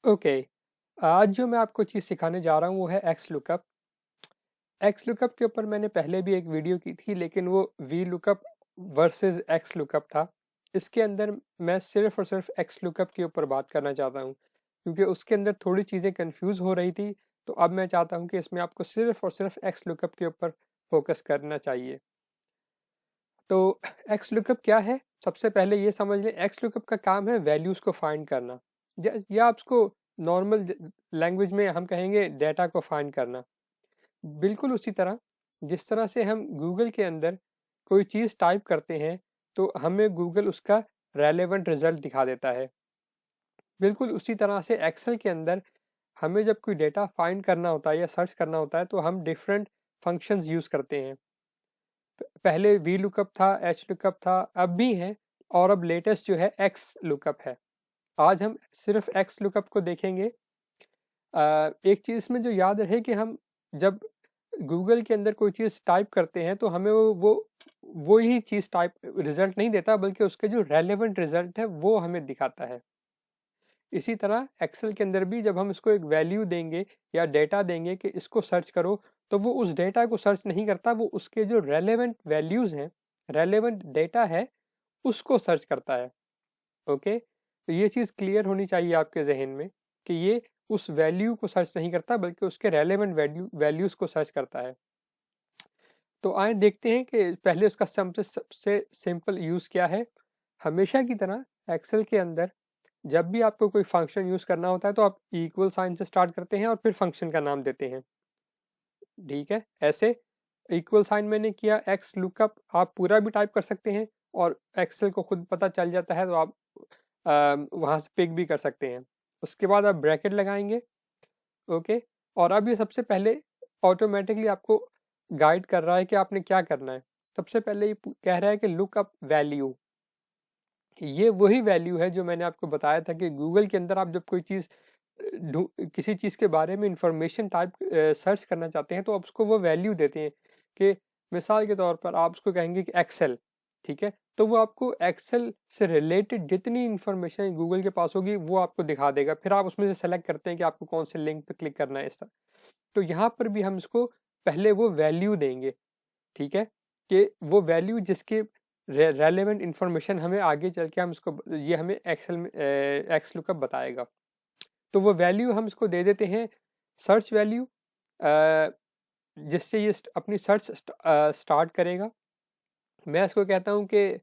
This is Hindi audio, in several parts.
ओके, आज जो मैं आपको चीज़ सिखाने जा रहा हूँ वो है एक्स लुकअप। एक्स लुकअप के ऊपर मैंने पहले भी एक वीडियो की थी, लेकिन वो V lookup versus x lookup था। इसके अंदर मैं सिर्फ और सिर्फ एक्स लुकअप के ऊपर बात करना चाहता हूँ, क्योंकि उसके अंदर थोड़ी चीज़ें कंफ्यूज हो रही थी। तो अब मैं चाहता हूँ कि इसमें आपको सिर्फ और सिर्फ एक्स लुकअप के ऊपर फोकस करना चाहिए। तो एक्स लुकअप क्या है? सबसे पहले ये समझ लें, एक्स लुकअप का काम है वैल्यूज़ को फाइंड करना, या आप उसको नॉर्मल लैंग्वेज में हम कहेंगे डेटा को फाइंड करना। बिल्कुल उसी तरह जिस तरह से हम गूगल के अंदर कोई चीज़ टाइप करते हैं तो हमें गूगल उसका रेलेवेंट रिजल्ट दिखा देता है। बिल्कुल उसी तरह से एक्सेल के अंदर हमें जब कोई डेटा फाइंड करना होता है या सर्च करना होता है तो हम डिफरेंट फंक्शंस यूज़ करते हैं। पहले वी लुकअप था, एच लुकअप था, अब भी है, और अब लेटेस्ट जो है एक्स लुकअप है। आज हम सिर्फ एक्स लुकअप को देखेंगे। एक चीज़ में जो याद रहे कि हम जब गूगल के अंदर कोई चीज़ टाइप करते हैं तो हमें वो ही चीज़ टाइप रिजल्ट नहीं देता, बल्कि उसके जो रेलेवेंट रिजल्ट है वो हमें दिखाता है। इसी तरह एक्सेल के अंदर भी जब हम इसको एक वैल्यू देंगे या डेटा देंगे कि इसको सर्च करो, तो वो उस डेटा को सर्च नहीं करता, वो उसके जो रेलेवेंट वैल्यूज़ हैं, रेलेवेंट डेटा है, उसको सर्च करता है। ओके, तो ये चीज़ क्लियर होनी चाहिए आपके जहन में कि ये उस वैल्यू को सर्च नहीं करता, बल्कि उसके रेलेवेंट वैल्यूज़ को सर्च करता है। तो आए देखते हैं कि पहले उसका सबसे सिंपल यूज़ क्या है। हमेशा की तरह एक्सेल के अंदर जब भी आपको कोई फंक्शन यूज़ करना होता है तो आप इक्वल साइन से स्टार्ट करते हैं और फिर फंक्शन का नाम देते हैं। ठीक है, ऐसे इक्वल साइन मैंने किया, एक्स लुकअप आप पूरा भी टाइप कर सकते हैं और एक्सेल को खुद पता चल जाता है तो आप वहाँ से पिक भी कर सकते हैं। उसके बाद आप ब्रैकेट लगाएंगे। ओके, और अब ये सबसे पहले ऑटोमेटिकली आपको गाइड कर रहा है कि आपने क्या करना है। सबसे पहले ये कह रहा है कि लुक अप वैल्यू। ये वही वैल्यू है जो मैंने आपको बताया था कि गूगल के अंदर आप जब कोई चीज़ किसी चीज़ के बारे में इंफॉर्मेशन टाइप सर्च करना चाहते हैं तो आप उसको वो वैल्यू देते हैं। कि मिसाल के तौर पर आप उसको कहेंगे कि एक्सेल, ठीक है, तो वो आपको एक्सेल से रिलेटेड जितनी इंफॉर्मेशन गूगल के पास होगी वो आपको दिखा देगा। फिर आप उसमें से सेलेक्ट करते हैं कि आपको कौन से लिंक पे क्लिक करना है। इस तरह तो यहाँ पर भी हम इसको पहले वो वैल्यू देंगे, ठीक है, कि वो वैल्यू जिसके रेलेवेंट इंफॉर्मेशन हमें आगे चल के हम इसको ये हमें एक्सेल में एक्स लुकअप बताएगा। तो वो वैल्यू हम इसको दे देते हैं सर्च वैल्यू, जिससे ये अपनी सर्च स्टार्ट करेगा। मैं इसको कहता हूँ कि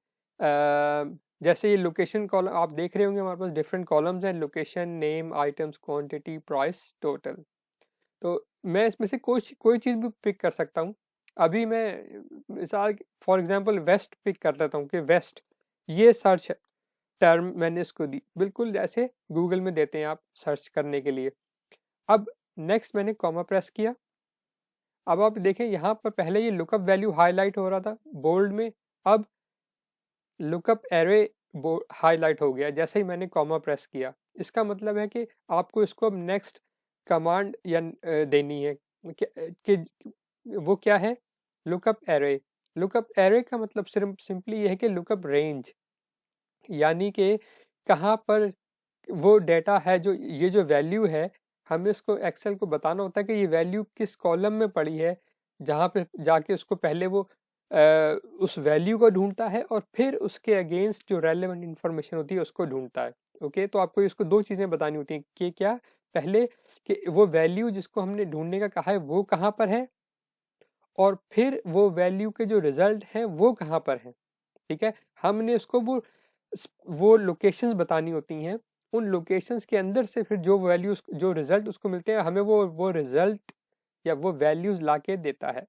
जैसे ये लोकेशन कॉलम आप देख रहे होंगे, हमारे पास डिफरेंट कॉलम्स हैं, location, name, items, quantity, price, total. तो मैं इसमें से कोई चीज़ भी पिक कर सकता हूँ। अभी मैं मिसाल फॉर एग्जांपल वेस्ट पिक कर लेता हूँ कि वेस्ट ये सर्च टर्म मैंने इसको दी, बिल्कुल जैसे गूगल में देते हैं आप सर्च करने के लिए। अब नेक्स्ट मैंने कॉमा प्रेस किया। अब आप देखें यहाँ पर पहले ये लुकअप वैल्यू हाईलाइट हो रहा था बोल्ड में, अब लुकअप एरे हाईलाइट हो गया जैसे ही मैंने कॉमा प्रेस किया। इसका मतलब है कि आपको इसको अब नेक्स्ट कमांड या देनी है कि वो क्या है, लुकअप एरे। लुकअप एरे का मतलब सिर्फ सिंपली ये है कि लुकअप रेंज, यानी कि कहाँ पर वो डेटा है, जो ये जो वैल्यू है, हमें इसको एक्सेल को बताना होता है कि ये वैल्यू किस कॉलम में पड़ी है, जहाँ पे जाके उसको पहले वो उस वैल्यू को ढूंढता है और फिर उसके अगेंस्ट जो रेलेवेंट इंफॉर्मेशन होती है उसको ढूंढता है। ओके, तो आपको इसको दो चीज़ें बतानी होती हैं कि क्या, पहले कि वो वैल्यू जिसको हमने ढूंढने का कहा है वो कहाँ पर है, और फिर वो वैल्यू के जो रिजल्ट हैं वो कहाँ पर हैं। ठीक है, हमने उसको वो लोकेशंस बतानी होती हैं। उन लोकेशंस के अंदर से फिर जो वैल्यूज जो रिजल्ट उसको मिलते हैं, हमें वो रिजल्ट या वो वैल्यूज लाके देता है।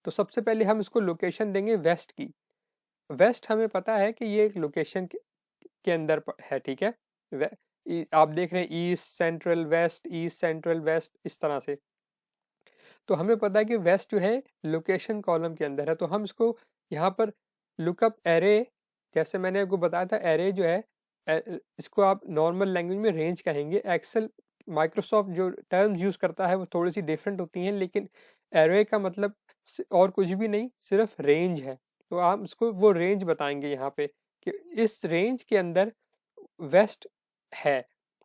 तो सबसे पहले हम इसको लोकेशन देंगे वेस्ट की। वेस्ट हमें पता है कि ये एक लोकेशन के अंदर है, ठीक है। आप देख रहे हैं east central west, east central west, इस तरह से। तो हमें पता है कि वेस्ट जो है लोकेशन कॉलम के अंदर है, तो हम इसको यहाँ पर लुकअप एरे, जैसे मैंने आपको बताया था, एरे जो है इसको आप नॉर्मल लैंग्वेज में रेंज कहेंगे। एक्सेल माइक्रोसॉफ्ट जो टर्म्स यूज़ करता है वो थोड़ी सी डिफरेंट होती हैं, लेकिन एरे का मतलब और कुछ भी नहीं, सिर्फ रेंज है। तो आप इसको वो रेंज बताएंगे यहाँ पे कि इस रेंज के अंदर वेस्ट है।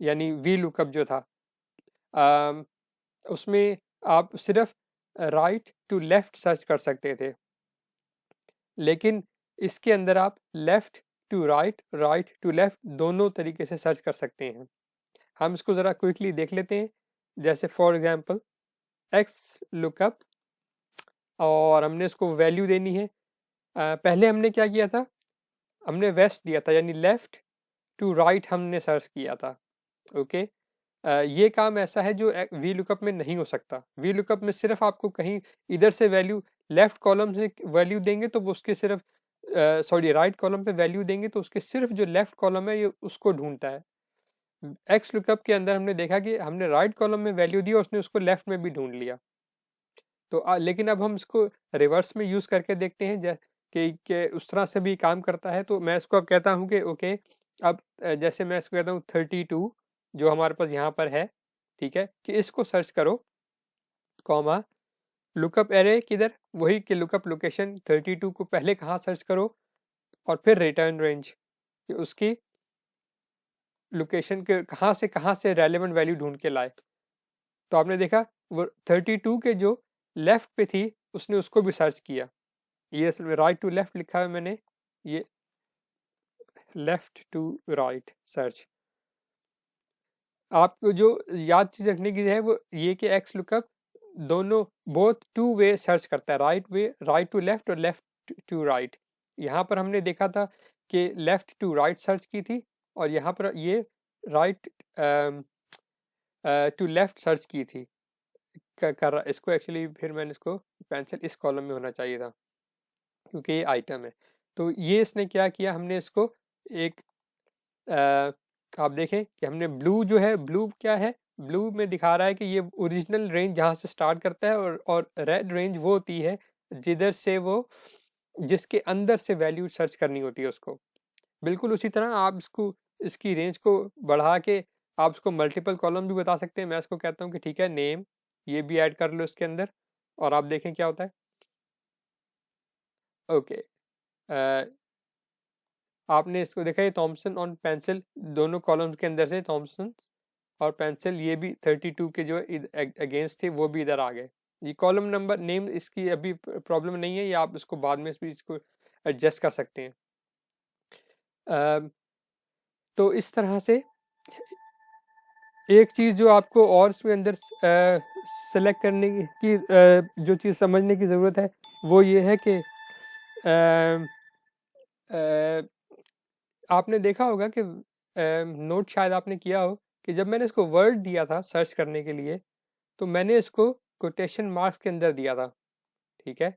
यानी वी लुकअप जो था, उसमें आप सिर्फ राइट टू लेफ्ट सर्च कर सकते थे, लेकिन इसके अंदर आप left to right, right to left दोनों तरीके से सर्च कर सकते हैं। हम इसको ज़रा क्विकली देख लेते हैं। जैसे फॉर एग्जांपल एक्स लुकअप, और हमने इसको वैल्यू देनी है। पहले हमने क्या किया था, हमने वेस्ट दिया था, यानी लेफ्ट टू राइट हमने सर्च किया था। ओके, ये काम ऐसा है जो वी लुकअप में नहीं हो सकता। वी लुकअप में सिर्फ आपको कहीं इधर से वैल्यू, लेफ्ट कॉलम से वैल्यू देंगे तो वो उसके सिर्फ सॉरी राइट कॉलम पे वैल्यू देंगे तो उसके सिर्फ जो लेफ्ट कॉलम है ये उसको ढूंढता है। एक्स लुकअप के अंदर हमने देखा कि हमने राइट कॉलम में वैल्यू दी और उसने उसको लेफ्ट में भी ढूंढ लिया। तो लेकिन अब हम इसको रिवर्स में यूज़ करके देखते हैं कि उस तरह से भी काम करता है। तो मैं इसको अब कहता हूँ कि ओके, अब जैसे मैं इसको कहता हूँ 32 जो हमारे पास यहाँ पर है, ठीक है, कि इसको सर्च करो, कॉमा लुकअप एरे किधर, वही कि लुकअप लोकेशन 32 को पहले कहाँ सर्च करो और फिर रिटर्न रेंज कि उसकी लोकेशन के कहाँ से रेलेवेंट वैल्यू ढूंढ के लाए। तो आपने देखा वो 32 के जो लेफ्ट पे थी उसने उसको भी सर्च किया। ये राइट टू लेफ्ट लिखा है मैंने, ये लेफ्ट टू राइट सर्च। आपको जो याद चीज रखने की है वो ये कि एक्स लुकअप दोनों बोथ टू वे सर्च करता है, right way, right to left और लेफ्ट टू राइट। यहाँ पर हमने देखा था कि लेफ्ट टू राइट सर्च की थी और यहाँ पर ये राइट टू लेफ्ट सर्च की थी। कर रहा इसको एक्चुअली, फिर मैंने इसको पेंसिल इस कॉलम में होना चाहिए था क्योंकि ये आइटम है। तो ये इसने क्या किया, हमने इसको एक आप देखें कि हमने ब्लू जो है, ब्लू क्या है, ब्लू में दिखा रहा है कि ये ओरिजिनल रेंज जहाँ से स्टार्ट करता है, और रेड रेंज वो होती है जिधर से वो, जिसके अंदर से वैल्यू सर्च करनी होती है उसको। बिल्कुल उसी तरह आप इसको, इसकी रेंज को बढ़ा के आप इसको मल्टीपल कॉलम भी बता सकते हैं। मैं इसको कहता हूँ कि ठीक है नेम, ये भी ऐड कर लो इसके अंदर और आप देखें क्या होता है। ओके, आपने इसको देखा, ये थॉमसन और पेंसिल दोनों कॉलम्स के अंदर से थॉमसन और पेंसिल ये भी 32 के जो अगेंस्ट थे वो भी इधर आ गए। ये कॉलम नंबर नेम इसकी अभी प्रॉब्लम नहीं है, ये आप इसको बाद में भी इसको एडजस्ट कर सकते हैं। तो इस तरह से एक चीज़ जो आपको और इसमें अंदर सेलेक्ट करने की जो चीज़ समझने की ज़रूरत है वो ये है कि आपने देखा होगा कि नोट शायद आपने किया हो कि जब मैंने इसको वर्ड दिया था सर्च करने के लिए तो मैंने इसको कोटेशन मार्क्स के अंदर दिया था, ठीक है,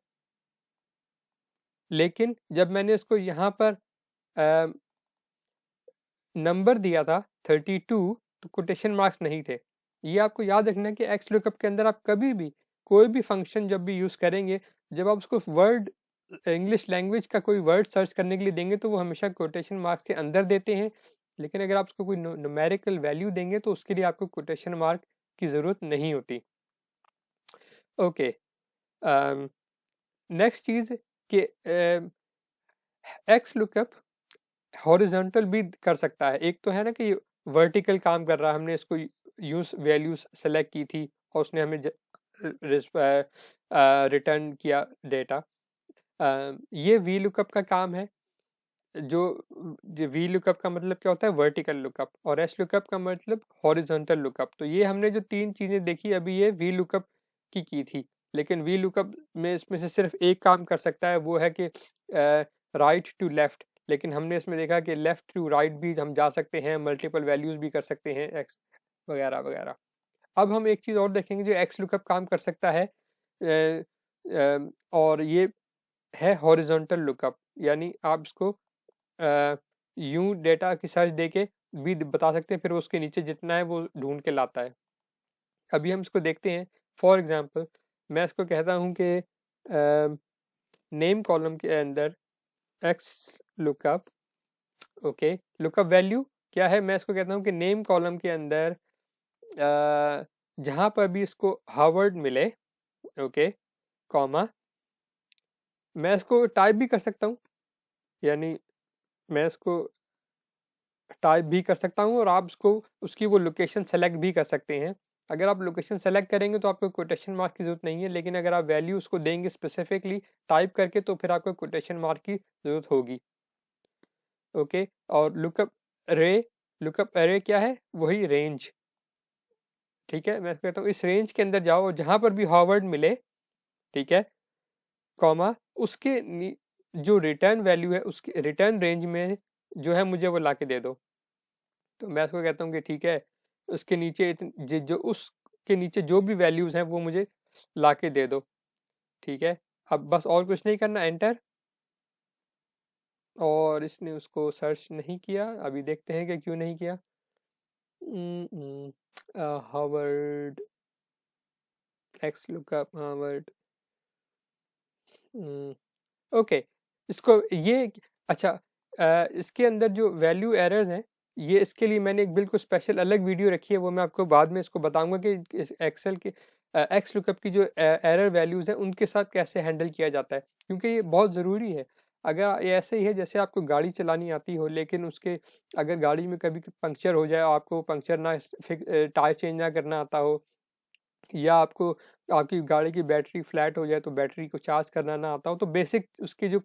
लेकिन जब मैंने इसको यहाँ पर नंबर दिया था 32 तो कोटेशन मार्क्स नहीं थे। ये आपको याद रखना है कि एक्स लुकअप के अंदर आप कभी भी कोई भी फंक्शन जब भी यूज़ करेंगे, जब आप उसको वर्ड, इंग्लिश लैंग्वेज का कोई वर्ड सर्च करने के लिए देंगे तो वो हमेशा कोटेशन मार्क्स के अंदर देते हैं, लेकिन अगर आप उसको कोई न्यूमेरिकल वैल्यू देंगे तो उसके लिए आपको कोटेशन मार्क की ज़रूरत नहीं होती। ओके, नेक्स्ट चीज़ कि एक्स लुकअप हॉरिजॉन्टल भी कर सकता है। एक तो है ना कि वर्टिकल काम कर रहा है, हमने इसको यूज वैल्यूज सेलेक्ट की थी और उसने हमें रिटर्न किया डेटा। ये वी लुकअप का काम है। जो वी लुकअप का मतलब क्या होता है, वर्टिकल लुकअप, और एस लुकअप का मतलब हॉरिजॉन्टल लुकअप। तो ये हमने जो तीन चीज़ें देखी अभी ये वी लुकअप की थी, लेकिन वी लुकअप में इसमें से सिर्फ एक काम कर सकता है, वो है कि राइट टू लेफ्ट। लेकिन हमने इसमें देखा कि लेफ्ट टू राइट भी हम जा सकते हैं, मल्टीपल वैल्यूज भी कर सकते हैं, एक्स वगैरह वगैरह। अब हम एक चीज़ और देखेंगे जो एक्स लुकअप काम कर सकता है, और ये है हॉरिजॉन्टल लुकअप। यानी आप इसको यूं डेटा की सर्च देके भी बता सकते हैं, फिर उसके नीचे जितना है वो ढूंढ के लाता है। अभी हम इसको देखते हैं। फॉर एग्जांपल मैं इसको कहता हूं कि नेम कॉलम के अंदर x lookup, okay, lookup value क्या है, मैं इसको कहता हूं कि नेम कॉलम के अंदर जहां पर भी इसको हार्वर्ड मिले, ओके, कॉमा, मैं इसको टाइप भी कर सकता हूं, यानी मैं इसको टाइप भी कर सकता हूँ और आप उसकी वो लोकेशन सेलेक्ट भी कर सकते हैं। अगर आप लोकेशन सेलेक्ट करेंगे तो आपको कोटेशन मार्क की ज़रूरत नहीं है, लेकिन अगर आप वैल्यू उसको देंगे स्पेसिफिकली टाइप करके तो फिर आपको कोटेशन मार्क की ज़रूरत होगी। ओके, और लुकअप एरे क्या है? वही रेंज। ठीक है, मैं कहता हूँ इस रेंज के अंदर जाओ, जहाँ पर भी हार्वर्ड मिले, ठीक है, कॉमा, उसके जो रिटर्न वैल्यू है उसके रिटर्न रेंज में जो है मुझे वो ला के दे दो। तो मैं इसको कहता हूँ कि ठीक है, उसके नीचे जो उसके नीचे जो भी वैल्यूज़ हैं वो मुझे ला के दे दो। ठीक है, अब बस और कुछ नहीं करना, एंटर। और इसने उसको सर्च नहीं किया, अभी देखते हैं कि क्यों नहीं किया। Harvard x lookup Harvard, okay, इसको ये अच्छा, इसके अंदर जो वैल्यू एरर्स हैं, ये इसके लिए मैंने एक बिल्कुल स्पेशल अलग वीडियो रखी है, वो मैं आपको बाद में इसको बताऊंगा कि एक्सेल के एक्स लुकअप की जो एरर वैल्यूज़ हैं उनके साथ कैसे हैंडल किया जाता है, क्योंकि ये बहुत ज़रूरी है। अगर ये ऐसे ही है जैसे आपको गाड़ी चलानी आती हो, लेकिन उसके अगर गाड़ी में कभी पंक्चर हो जाए, आपको पंक्चर ना टायर चेंज ना करना आता हो, या आपको आपकी गाड़ी की बैटरी फ्लैट हो जाए तो बैटरी को चार्ज करना ना आता हो, तो बेसिक उसकी जो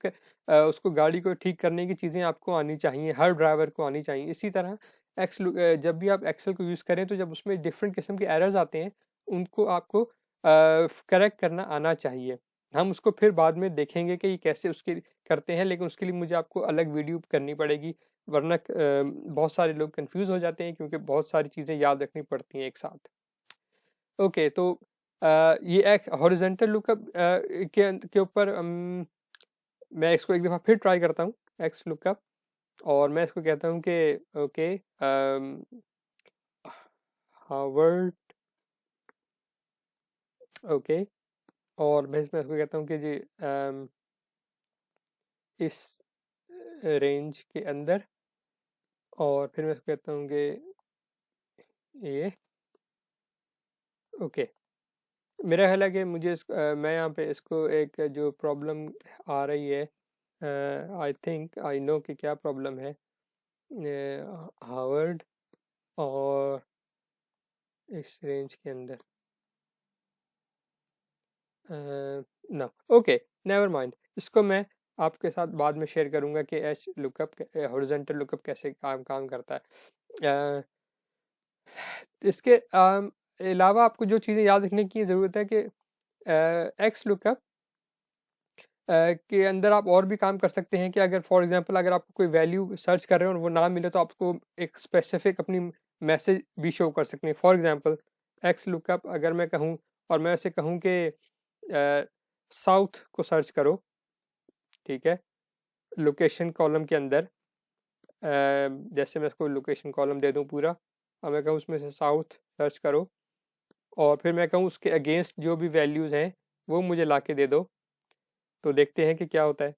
उसको गाड़ी को ठीक करने की चीज़ें आपको आनी चाहिए, हर ड्राइवर को आनी चाहिए। इसी तरह जब भी आप एक्सेल को यूज़ करें तो जब उसमें डिफरेंट किस्म के एरर्स आते हैं उनको आपको करेक्ट करना आना चाहिए। हम उसको फिर बाद में देखेंगे कि ये कैसे उसके करते हैं, लेकिन उसके लिए मुझे आपको अलग वीडियो करनी पड़ेगी, वरना बहुत सारे लोग कंफ्यूज हो जाते हैं, क्योंकि बहुत सारी चीज़ें याद रखनी पड़ती हैं एक साथ। ओके, तो ये एक हॉरिजॉन्टल लुकअप के ऊपर मैं इसको एक दफ़ा फिर ट्राई करता हूँ, एक्स लुकअप, और मैं इसको कहता हूँ कि ओके, हार्वर्ड, ओके, और मैं इसमें इसको कहता हूँ कि जी इस रेंज के अंदर, और फिर मैं इसको कहता हूँ कि ये ओके। मेरा ख्याल है कि मुझे मैं यहाँ पे इसको एक जो प्रॉब्लम आ रही है, आई थिंक आई नो कि क्या प्रॉब्लम है। हार्वर्ड और इस रेंज के अंदर ना, ओके, नेवर माइंड, इसको मैं आपके साथ बाद में शेयर करूँगा कि एच लुकअप हॉरिजॉन्टल लुकअप कैसे काम करता है। इसके अलावा आपको जो चीज़ें याद रखने की ज़रूरत है कि एक्स लुकअप के अंदर आप और भी काम कर सकते हैं कि अगर फॉर एग्जांपल अगर आप कोई वैल्यू सर्च कर रहे हो और वो ना मिले तो आपको एक स्पेसिफिक अपनी मैसेज भी शो कर सकते हैं। फॉर एग्जांपल एक्स लुकअप अगर मैं कहूँ और मैं उसे कहूँ कि साउथ को सर्च करो, ठीक है, लोकेशन कॉलम के अंदर, जैसे मैं इसको लोकेशन कॉलम दे दूँ पूरा, और मैं कहूँ उसमें से साउथ सर्च करो, और फिर मैं कहूँ उसके अगेंस्ट जो भी वैल्यूज़ हैं वो मुझे ला के दे दो, तो देखते हैं कि क्या होता है।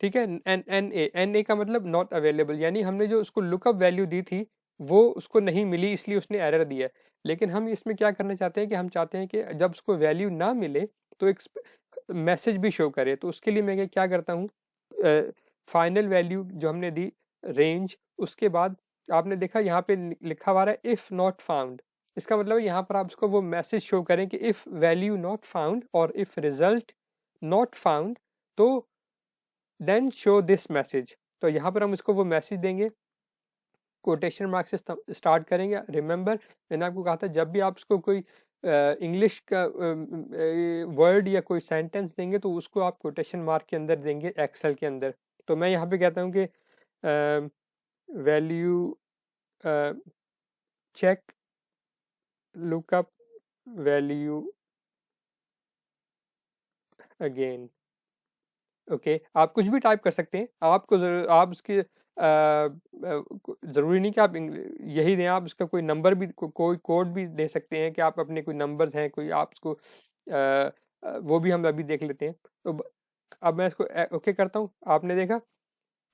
ठीक है, एन ए का मतलब नॉट अवेलेबल, यानी हमने जो उसको लुकअप वैल्यू दी थी वो उसको नहीं मिली, इसलिए उसने एरर दिया है। लेकिन हम इसमें क्या करना चाहते हैं कि हम चाहते हैं कि जब उसको वैल्यू ना मिले तो एक मैसेज भी शो करे, तो उसके लिए मैं क्या करता हूँ, फाइनल वैल्यू जो हमने दी रेंज, उसके बाद आपने देखा यहाँ पे लिखा हुआ है इफ़ नॉट फाउंड, इसका मतलब यहाँ पर आप उसको वो मैसेज शो करें कि इफ़ वैल्यू नॉट फाउंड और इफ़ रिजल्ट नॉट फाउंड तो देन शो दिस मैसेज। तो यहाँ पर हम इसको वो मैसेज देंगे, कोटेशन मार्क से स्टार्ट करेंगे। रिमेंबर मैंने आपको कहा था जब भी आप उसको कोई इंग्लिश का वर्ड या कोई सेंटेंस देंगे तो उसको आप कोटेशन मार्क के अंदर देंगे एक्सेल के अंदर। तो मैं यहाँ पे कहता हूँ कि value check lookup value again. Okay, आप कुछ भी टाइप कर सकते हैं, आपको आप उसकी ज़रूरी नहीं कि आप यही दें, आप उसका कोई नंबर भी कोई कोड भी दे सकते हैं कि आप अपने कोई नंबर्स हैं कोई आप उसको वो भी हम अभी देख लेते हैं। तो अब मैं इसको ओके करता हूँ, आपने देखा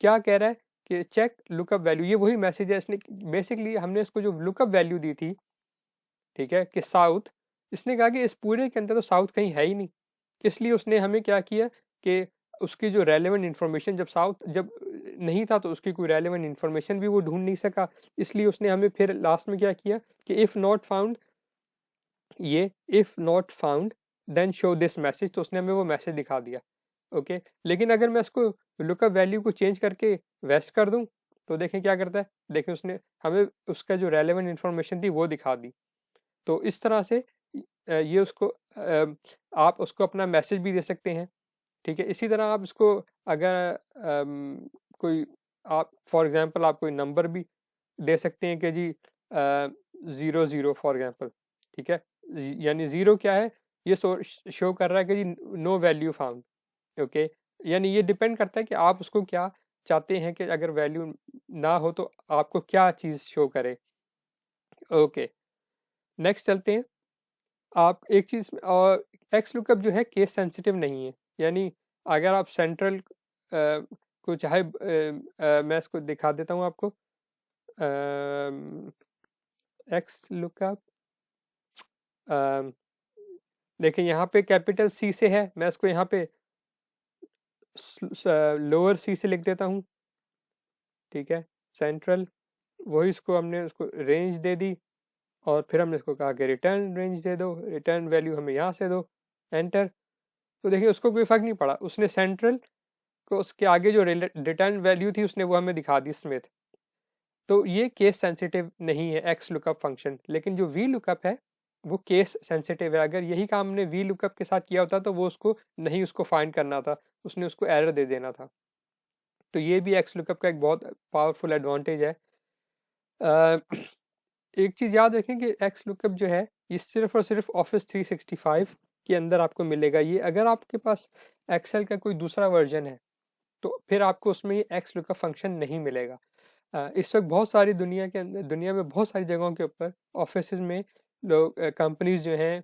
क्या कह रहा है कि चेक लुकअप वैल्यू, ये वही मैसेज है। इसने बेसिकली हमने इसको जो लुकअप वैल्यू दी थी, ठीक है, कि साउथ, इसने कहा कि इस पूरे के अंदर तो साउथ कहीं है ही नहीं, इसलिए उसने हमें क्या किया कि उसकी जो रेलेवेंट इन्फॉर्मेशन जब नहीं था तो उसकी कोई रेलेवेंट इन्फॉर्मेशन भी वो ढूंढ नहीं सका, इसलिए उसने हमें फिर लास्ट में क्या किया कि इफ़ नॉट फाउंड, ये if not found then show this message, तो उसने हमें वो मैसेज दिखा दिया। ओके, लेकिन अगर मैं इसको लुकअप वैल्यू को चेंज करके वेस्ट कर दूं तो देखें क्या करता है, देखें उसने हमें उसका जो रेलेवेंट इन्फॉर्मेशन थी वो दिखा दी। तो इस तरह से ये उसको आप उसको अपना मैसेज भी दे सकते हैं, ठीक है। इसी तरह आप इसको अगर कोई आप फॉर एग्जांपल आप कोई नंबर भी दे सकते हैं कि जी 00 फॉर एग्जांपल, ठीक है, यानी ज़ीरो क्या है, ये शो कर रहा है कि जी नो वैल्यू फाउंड। ओके, यानी ये डिपेंड करता है कि आप उसको क्या चाहते हैं कि अगर वैल्यू ना हो तो आपको क्या चीज़ शो करे। ओके, नेक्स्ट चलते हैं। आप एक चीज़ और एक्स लुकअप जो है केस सेंसिटिव नहीं है, यानी अगर आप सेंट्रल को चाहे मैं इसको दिखा देता हूँ आपको, एक्स लुकअप देखिए यहाँ पे कैपिटल सी से है, मैं इसको यहाँ पे लोअर सी से लिख देता हूँ, ठीक है। सेंट्रल, वही इसको हमने उसको रेंज दे दी और फिर हमने इसको कहा कि रिटर्न रेंज दे दो, रिटर्न वैल्यू हमें यहाँ से दो, एंटर। तो देखिए उसको कोई फर्क नहीं पड़ा, उसने सेंट्रल को उसके आगे जो रिटर्न वैल्यू थी उसने वो हमें दिखा दी स्मिथ। तो ये केस सेंसिटिव नहीं है एक्स लुकअप फंक्शन, लेकिन जो वी लुकअप है वो केस सेंसिटिव है। अगर यही काम हमने वी लुकअप के साथ किया होता तो वो उसको नहीं उसको फाइंड करना था, उसने उसको एरर दे देना था। तो ये भी एक्स लुकअप का एक बहुत पावरफुल एडवांटेज है। एक चीज़ याद रखें कि एक्स लुकअप जो है ये सिर्फ और सिर्फ ऑफिस 365 के अंदर आपको मिलेगा। ये अगर आपके पास एक्सेल का कोई दूसरा वर्जन है तो फिर आपको उसमें ये एक्स लुकअप फंक्शन नहीं मिलेगा। इस वक्त बहुत सारी दुनिया के अंदर, दुनिया में बहुत सारी जगहों के ऊपर ऑफिस में लोग कंपनीज जो हैं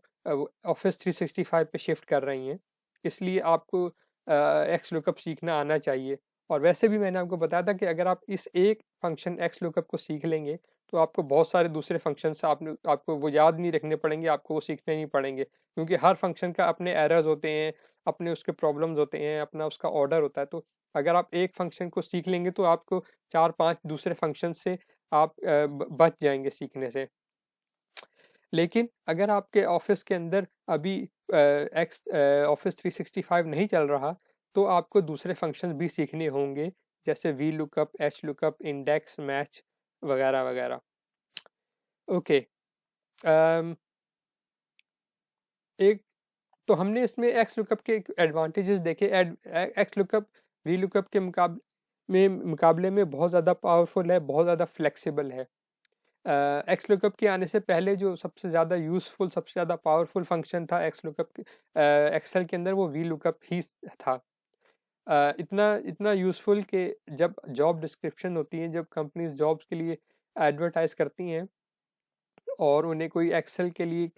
ऑफिस 365 पे शिफ्ट कर रही हैं, इसलिए आपको एक्स लुकअप सीखना आना चाहिए। और वैसे भी मैंने आपको बताया था कि अगर आप इस एक फंक्शन एक्स लुकअप को सीख लेंगे तो आपको बहुत सारे दूसरे फंक्शन से आपको वो याद नहीं रखने पड़ेंगे, आपको वो सीखने नहीं पड़ेंगे, क्योंकि हर फंक्शन का अपने एरर्स होते हैं, अपने उसके प्रॉब्लम्स होते हैं, अपना उसका ऑर्डर होता है। तो अगर आप एक फंक्शन को सीख लेंगे तो आपको 4-5 दूसरे फंक्शन से आप बच जाएंगे सीखने से। लेकिन अगर आपके ऑफिस के अंदर अभी एक्स ऑफिस 365 नहीं चल रहा तो आपको दूसरे फंक्शन भी सीखने होंगे, जैसे V lookup, H lookup, index, match वगैरह वगैरह। ओके, एक तो हमने इसमें एक्स लुकअप के एडवांटेजेस देखे। एक्स लुकअप वी लुकअप के मुकाबले में बहुत ज़्यादा पावरफुल है, बहुत ज़्यादा फ्लेक्सिबल है। एक्स लुकअप के आने से पहले जो सबसे ज़्यादा यूज़फुल, सबसे ज़्यादा पावरफुल फंक्शन था एक्स लुकअप के एक्सेल के अंदर, वो वी लुकअप ही था। इतना इतना यूज़फुल कि जब जॉब डिस्क्रिप्शन होती है, जब कंपनीज जॉब्स के लिए एडवर्टाइज करती हैं और उन्हें कोई एक्सेल के लिए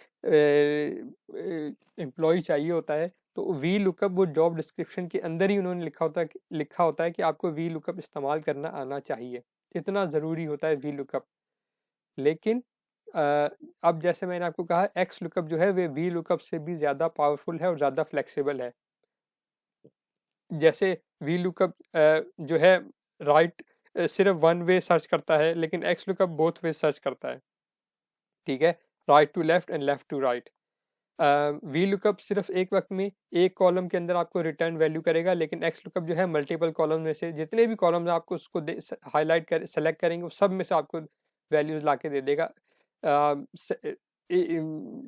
एम्प्लॉय चाहिए होता है तो वी लुकअप वो जॉब डिस्क्रिप्शन के अंदर ही उन्होंने लिखा होता है कि आपको वी लुकअप इस्तेमाल करना आना चाहिए। इतना ज़रूरी होता है वी लुकअप। लेकिन अब जैसे मैंने आपको कहा एक्स लुकअप जो है वे वी लुकअप से भी ज़्यादा पावरफुल है और ज़्यादा फ्लेक्सिबल है। जैसे वी लुकअप जो है राइट सिर्फ वन वे सर्च करता है, लेकिन X lookup both way search करता है, ठीक है, right to left and left to right. V lookup सिर्फ एक वक्त में एक कॉलम के अंदर आपको रिटर्न वैल्यू करेगा, लेकिन एक्स लुकअप जो है मल्टीपल कॉलम में से जितने भी कॉलम आपको उसको हाईलाइट कर सेलेक्ट करेंगे वो सब में से आपको वैल्यूज ला के दे देगा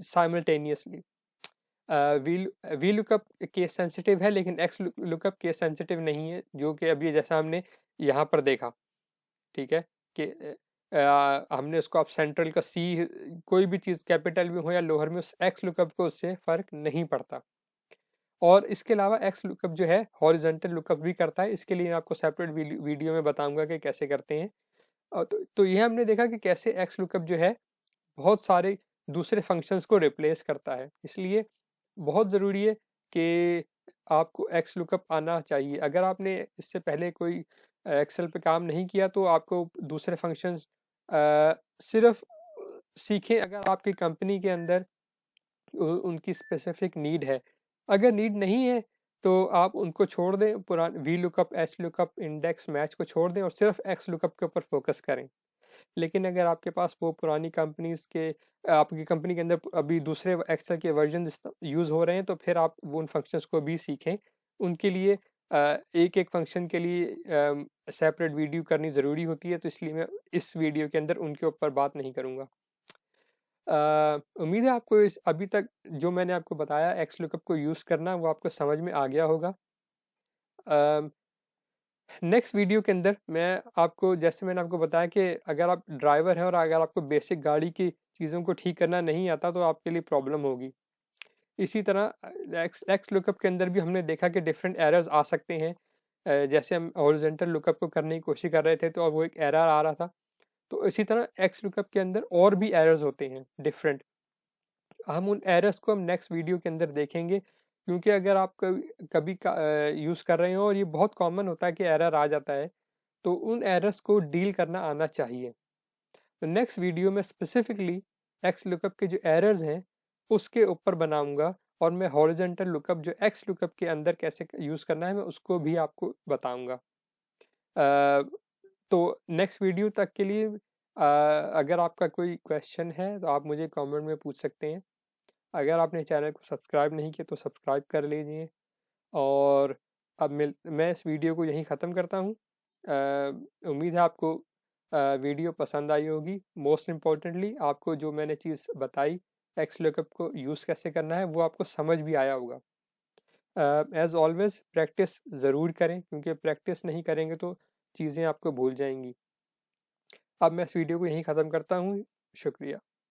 simultaneously. V lookup case sensitive है लेकिन एक्स लुकअप केस सेंसिटिव नहीं है, जो कि अभी जैसा हमने यहाँ पर देखा, ठीक है, कि हमने उसको आप सेंट्रल का सी कोई भी चीज़ कैपिटल में हो या लोअर में, उस एक्स लुकअप को उससे फ़र्क नहीं पड़ता। और इसके अलावा एक्स लुकअप जो है हॉरिजॉन्टल लुकअप भी करता है, इसके लिए मैं आपको सेपरेट वीडियो में बताऊंगा कि कैसे करते हैं। तो ये हमने देखा कि कैसे एक्स लुकअप जो है बहुत सारे दूसरे फंक्शंस को रिप्लेस करता है, इसलिए बहुत ज़रूरी है कि आपको एक्स लुकअप आना चाहिए। अगर आपने इससे पहले कोई एक्सेल पे काम नहीं किया तो आपको दूसरे फंक्शंस सिर्फ सीखें अगर आपकी कंपनी के अंदर उनकी स्पेसिफिक नीड है। अगर नीड नहीं है तो आप उनको छोड़ दें, पुराने V lookup, H lookup, index, match को छोड़ दें और सिर्फ एक्स लुकअप के ऊपर फोकस करें। लेकिन अगर आपके पास वो पुरानी कंपनीज के, आपकी कंपनी के अंदर अभी दूसरे एक्सेल के वर्जन यूज़ हो रहे हैं, तो फिर आप वो उन फंक्शंस को भी सीखें। उनके लिए एक एक फंक्शन के लिए सेपरेट वीडियो करनी ज़रूरी होती है, तो इसलिए मैं इस वीडियो के अंदर उनके ऊपर बात नहीं करूँगा। उम्मीद है आपको अभी तक जो मैंने आपको बताया एक्स लुकअप को यूज़ करना वो आपको समझ में आ गया होगा। नेक्स्ट वीडियो के अंदर मैं आपको, जैसे मैंने आपको बताया कि अगर आप ड्राइवर हैं और अगर आपको बेसिक गाड़ी की चीज़ों को ठीक करना नहीं आता तो आपके लिए प्रॉब्लम होगी। इसी तरह एक्स लुकअप के अंदर भी हमने देखा कि डिफरेंट एरर्स आ सकते हैं। जैसे हम हॉरिजॉन्टल लुकअप को करने की कोशिश कर रहे थे तो वो एक एरर आ रहा था, तो इसी तरह एक्स लुकअप के अंदर और भी एरर्स होते हैं डिफरेंट। हम उन एरर्स को हम नेक्स्ट वीडियो के अंदर देखेंगे, क्योंकि अगर आप कभी यूज़ कर रहे हो और ये बहुत कॉमन होता है कि एरर आ जाता है, तो उन एरर्स को डील करना आना चाहिए। तो नेक्स्ट वीडियो में स्पेसिफिकली एक्स लुकअप के जो एरर्स हैं उसके ऊपर बनाऊंगा, और मैं हॉरिजॉन्टल लुकअप जो एक्स लुकअप के अंदर कैसे यूज़ करना है मैं उसको भी आपको बताऊंगा। तो नेक्स्ट वीडियो तक के लिए अगर आपका कोई क्वेश्चन है तो आप मुझे कमेंट में पूछ सकते हैं। अगर आपने चैनल को सब्सक्राइब नहीं किया तो सब्सक्राइब कर लीजिए। और अब मैं इस वीडियो को यहीं ख़त्म करता हूँ। उम्मीद है आपको वीडियो पसंद आई होगी। मोस्ट इम्पॉर्टेंटली आपको जो मैंने चीज़ बताई एक्स लुकअप को यूज़ कैसे करना है वो आपको समझ भी आया होगा। एज़ ऑलवेज़ प्रैक्टिस ज़रूर करें, क्योंकि प्रैक्टिस नहीं करेंगे तो चीज़ें आपको भूल जाएंगी। अब मैं इस वीडियो को यहीं ख़त्म करता हूँ। शुक्रिया।